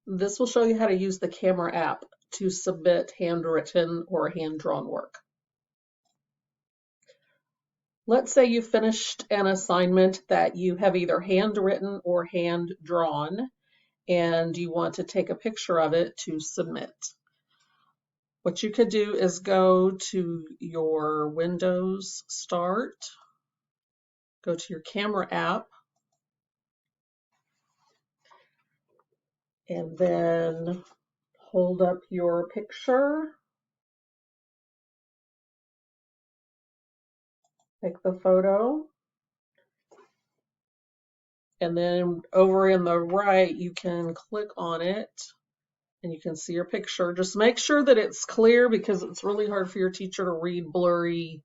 This will show you how to use the camera app to submit handwritten or hand-drawn work. Let's say you finished an assignment that you have either handwritten or hand-drawn, and you want to take a picture of it to submit. What you could do is go to your Windows Start, go to your camera app, and then hold up your picture, take the photo, and then over in the right you can click on it and you can see your picture. Just make sure that it's clear because it's really hard for your teacher to read blurry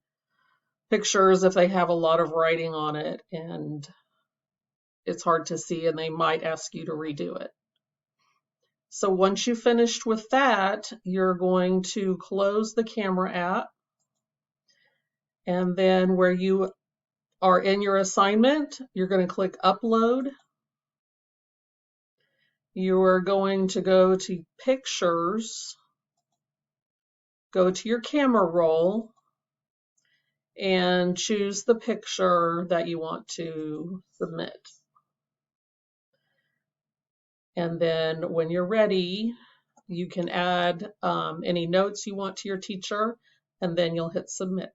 pictures if they have a lot of writing on it and it's hard to see and they might ask you to redo it. So once you've finished with that, you're going to close the camera app, and then where you are in your assignment, you're going to click Upload. You are going to go to Pictures, go to your camera roll, and choose the picture that you want to submit. And then when you're ready, you can add any notes you want to your teacher, and then you'll hit Submit.